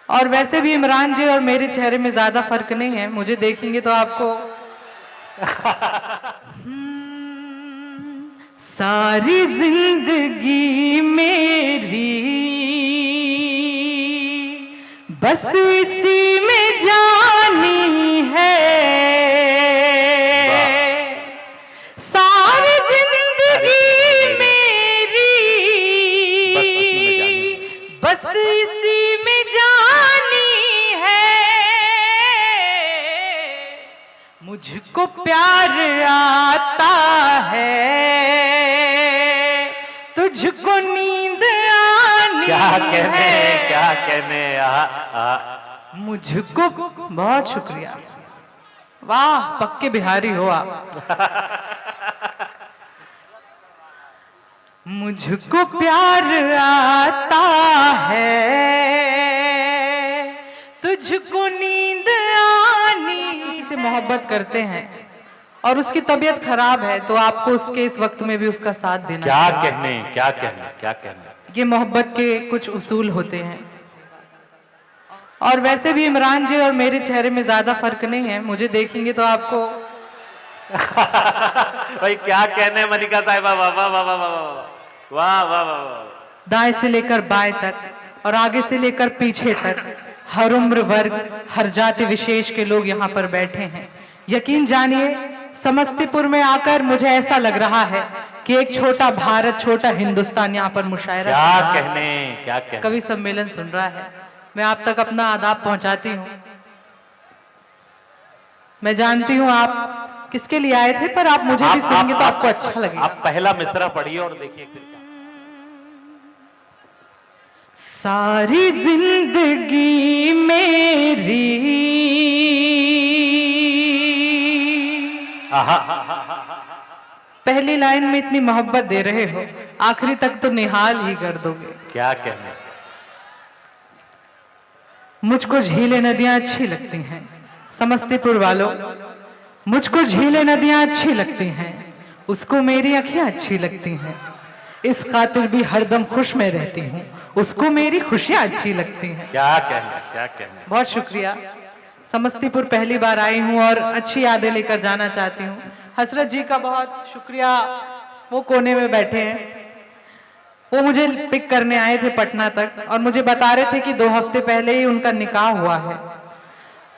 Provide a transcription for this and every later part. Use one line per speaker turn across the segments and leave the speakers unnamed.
और वैसे भी इमरान जी और मेरे चेहरे में ज्यादा फर्क नहीं है, मुझे देखेंगे तो आपको सारी जिंदगी मेरी बस इसी में जानी है, सारी जिंदगी मेरी बस इसी में जानी है। मुझको प्यार आता है, तुझको नींद आनी
क्या कहने
मुझको। बहुत शुक्रिया, वाह पक्के बिहारी हो आप। मुझको प्यार आता है, तुझको नींद आनी। किसी से मोहब्बत करते हैं और उसकी तबीयत खराब है तो आपको उसके इस वक्त में भी उसका साथ देना।
क्या कहने
ये मोहब्बत के कुछ उसूल होते हैं। और वैसे भी इमरान जी और मेरे चेहरे में ज्यादा फर्क नहीं है, मुझे देखेंगे तो आपको
भाई क्या कहने मलिका साहिबा, वाह वाह वाह वाह वाह वाह वाह।
दाएं से लेकर बाएं तक और आगे से लेकर पीछे तक हर उम्र वर्ग हर जाति विशेष के लोग यहाँ पर बैठे हैं। यकीन जानिए समस्तीपुर में आकर मुझे ऐसा लग रहा है कि एक छोटा भारत छोटा हिंदुस्तान यहाँ पर मुशायरा
क्या कहने
कवि सम्मेलन सुन रहा है। मैं आप तक अपना आदाब पहुंचाती हूँ। मैं जानती हूँ आप किसके लिए आए थे, पर आप मुझे भी सुनेंगे तो आपको अच्छा लगेगा।
आप पहला मिसरा पढ़िए और देखिए फिर क्या।
सारी जिंदगी मेरी पहली लाइन में इतनी मोहब्बत दे रहे हो, आखिरी तक तो निहाल ही कर दोगे।
क्या कहने।
मुझको झीलें नदियां अच्छी लगती हैं समस्तीपुर वालों, मुझको झीलें नदियां अच्छी लगती हैं, उसको मेरी अखियां अच्छी लगती हैं, इस खातिर भी हरदम खुश में रहती हूँ, उसको मेरी खुशियां अच्छी लगती हैं।
क्या कहने।
बहुत शुक्रिया। समस्तीपुर पहली बार आई हूँ और अच्छी यादें लेकर जाना चाहती हूँ। हसरत जी का बहुत शुक्रिया, वो कोने में बैठे हैं। वो मुझे पिक करने आए थे पटना तक और मुझे बता रहे थे कि 2 हफ्ते पहले ही उनका निकाह हुआ है।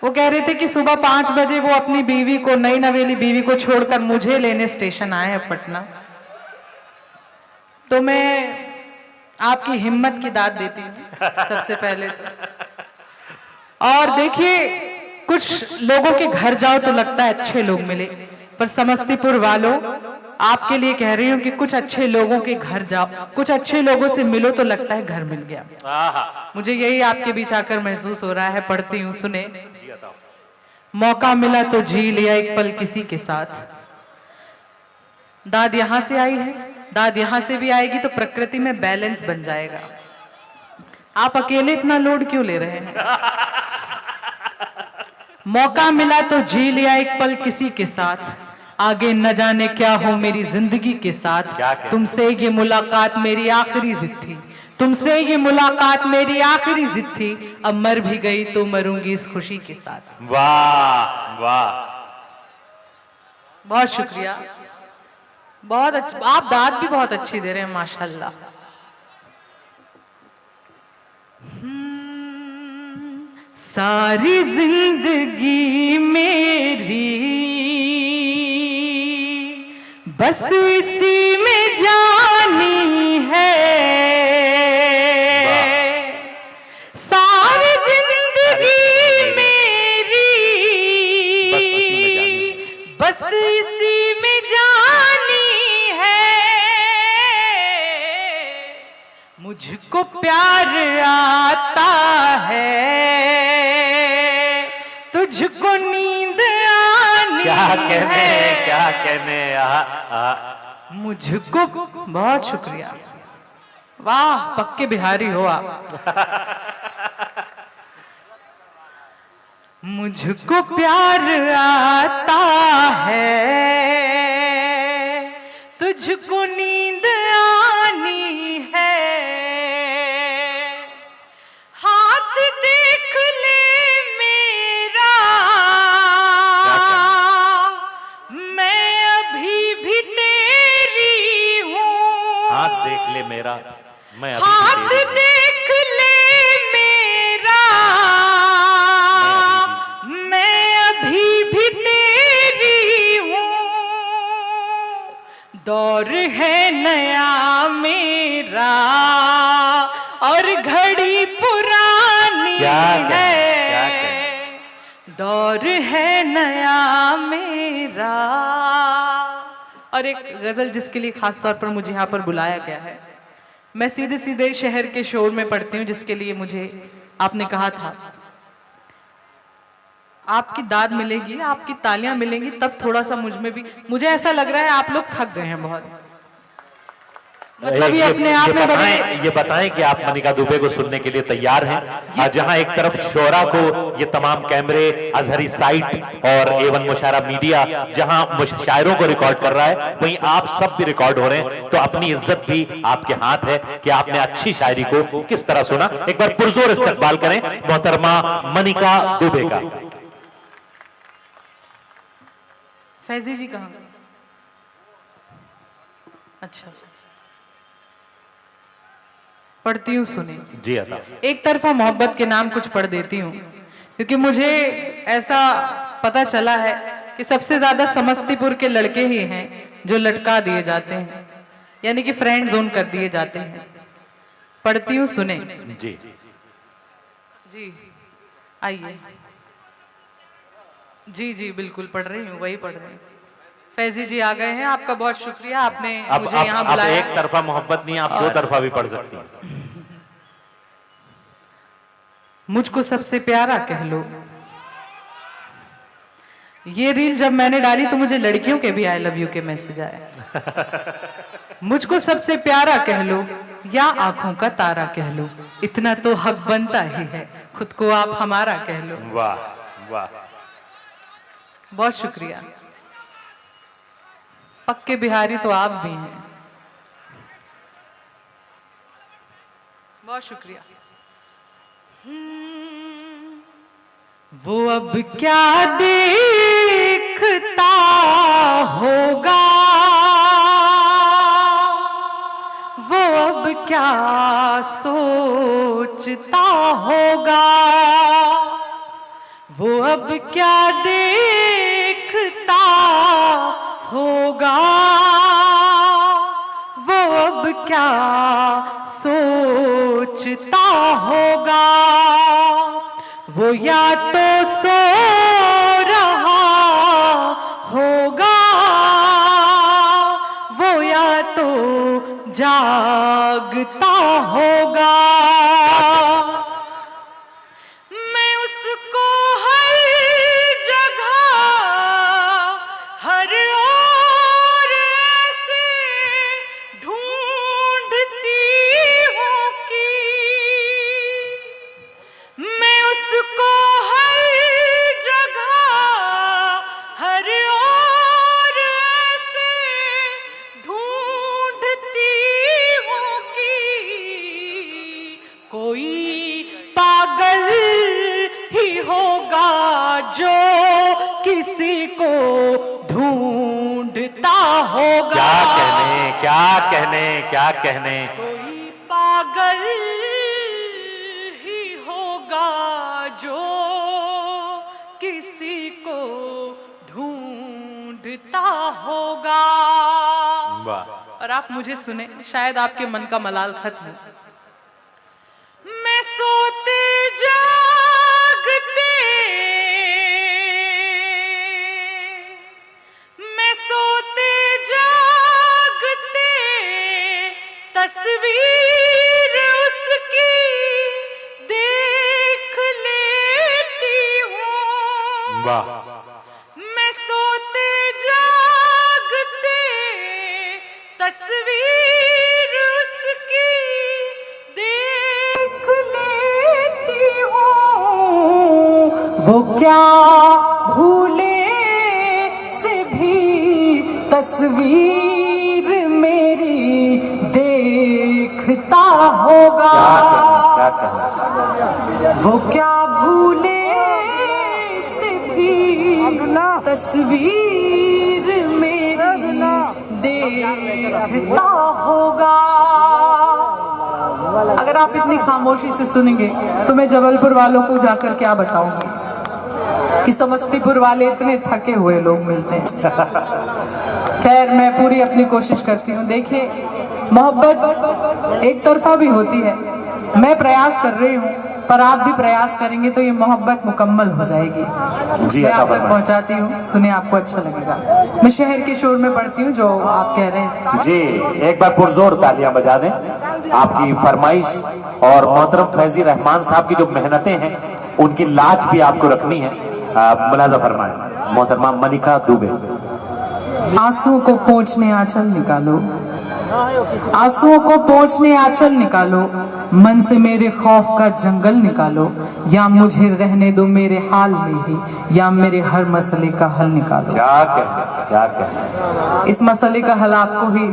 वो कह रहे थे कि सुबह 5 बजे वो अपनी बीवी को, नई नवेली बीवी को छोड़कर मुझे लेने स्टेशन आए हैं पटना। तो मैं आपकी हिम्मत की दाद देती हूँ सबसे पहले तो। और देखिए कुछ लोगों के घर जाओ तो लगता है अच्छे लोग मिले, पर समस्तीपुर वालों आपके लिए कह रही हूँ कि कुछ अच्छे लोगों के घर जाओ, कुछ अच्छे लोगों से मिलो तो लगता है घर मिल गया। मुझे यही आपके बीच आकर महसूस हो रहा है। पढ़ती हूँ, सुने। मौका मिला तो जी लिया एक पल किसी के साथ, दाद यहां से आई है, दाद यहां से भी आएगी तो प्रकृति में बैलेंस बन जाएगा। आप अकेले इतना लोड क्यों ले रहे हैं? मौका मिला तो जी लिया एक पल किसी के साथ, आगे न जाने क्या हो मेरी जिंदगी के साथ। तुमसे ये मुलाकात मेरी आखिरी जिद थी, तुमसे ये मुलाकात मेरी आखिरी जिद थी, अब मर भी गई तो मरूंगी इस खुशी के साथ।
वाह वाह,
बहुत शुक्रिया, बहुत अच्छा। आप दाद भी बहुत अच्छी दे रहे हैं माशाल्लाह। सारी जिंदगी मेरी बस इसी में जानी है, सारी जिंदगी मेरी बस इसी में जानी है। मुझको प्यार आता है, तुझको नींद आनी।
क्या कहने
मुझको। बहुत शुक्रिया, वाह पक्के बिहारी हो आप। मुझको प्यार आता है, तुझको नींद आनी है, हाथ देख दौर है नया मेरा। और एक गजल जिसके लिए खास तौर पर मुझे यहाँ पर बुलाया गया है, मैं सीधे सीधे शहर के शोर में पढ़ती हूँ, जिसके लिए मुझे आपने कहा था आपकी दाद मिलेगी, आपकी तालियां मिलेंगी, तब थोड़ा सा मुझे ऐसा लग रहा है आप लोग थक गए हैं बहुत। मतलब ये अपने आप में
ये बताएं कि आप मनिका दुबे को सुनने के लिए तैयार हैं। जहां एक तरफ शोरा को ये तमाम कैमरे, अजहरी साइट और एवन मुशायरा मीडिया जहां शायरों को रिकॉर्ड कर रहा है, वहीं आप सब भी रिकॉर्ड हो रहे हैं। तो अपनी इज्जत भी आपके हाथ है कि आपने अच्छी शायरी को किस तरह सुना। एक बार पुरजोर इस्तकबाल करें मोहतरमा मनिका दुबे का।
फैजी जी कहाँ? अच्छा, पढ़ती हूँ, सुने
जी अता।
एक तरफा मोहब्बत के नाम कुछ पढ़ देती हूँ, क्योंकि मुझे ऐसा पता चला है कि सबसे ज्यादा समस्तीपुर के लड़के ही हैं जो लटका दिए जाते हैं, यानी कि फ्रेंड जोन कर दिए जाते हैं। पढ़ती हूँ, सुने
जी
जी, आइए। जी जी बिल्कुल पढ़ रही हूँ, वही पढ़ रही हूँ। फैजी जी आ गए हैं, आपका बहुत शुक्रिया, आपने मुझे यहाँ बुलाया।
एक तरफा मोहब्बत नहीं, आप दो तरफा भी पढ़ सकती हैं।
मुझको सबसे प्यारा कह लो। ये रील जब मैंने डाली तो मुझे लड़कियों के भी आई लव यू के मैसेज आए। मुझको सबसे प्यारा कह लो या आंखों का तारा कह लो, इतना तो हक बनता ही है, खुद को आप हमारा कह लो।
वाह वाह,
बहुत शुक्रिया। पक्के बिहारी तो आप भी हैं, बहुत शुक्रिया। वो अब क्या देखता होगा, वो अब क्या सोचता होगा, वो अब क्या देखता होगा, वो अब क्या सोचता होगा। वो या तो सो रहा होगा, वो या तो जागता होगा। मैं उसको हर जगह हर ओर ऐसे ढूंढती हूँ कि मैं उसको हर जगह हर ओर ऐसे ढूंढती हूँ कि कोई पागल ही होगा जो किसी को ढूंढता होगा।
क्या कहने क्या कहने क्या कहने।
कोई पागल ही होगा जो किसी को ढूंढता होगा।
वाह।
और आप मुझे सुने, शायद आपके मन का मलाल खत्म हो। मैं सोते जागते, मैं सोते जागते तस्वीर उसकी देख लेती हूँ।
वाह।
मैं सोते जागते तस्वीर उसकी देख लेती हूँ। वो क्या भूले से भी तस्वीर मेरी देखता होगा।
क्या कहना।
वो क्या भूले से भी तस्वीर मेरी देखता होगा। अगर आप इतनी खामोशी से सुनेंगे तो मैं जबलपुर वालों को जाकर क्या बताऊंगी कि समस्तीपुर वाले इतने थके हुए लोग मिलते हैं। खैर, मैं पूरी अपनी कोशिश करती हूँ। देखिए, मोहब्बत एक तरफा भी होती है। मैं प्रयास कर रही हूँ पर आप भी प्रयास करेंगे तो ये मोहब्बत मुकम्मल हो जाएगी।
जी,
मैं
अता
आप तक
फरमाएं।
पहुंचाती हूँ, सुने आपको अच्छा लगेगा। मैं शहर के शोर में पढ़ती हूँ जो आप कह रहे हैं।
जी, एक बार पुरजोर तालियां बजा दें। आपकी फरमाइश और मोहतरम फैजी रहमान साहब की जो मेहनतें हैं उनकी लाज भी आपको रखनी है। मुलाजा फरमाएं मोहतरमा मनिका दुबे।
आंसुओं को पोंछने आंचल निकालो, आंसुओं को पोंछने आंचल निकालो, मन से मेरे खौफ का जंगल निकालो, या मुझे रहने दो मेरे हाल में ही, या मेरे हर मसले का हल निकालो।
क्या कहना, क्या कहना।
इस मसले का हल आपको ही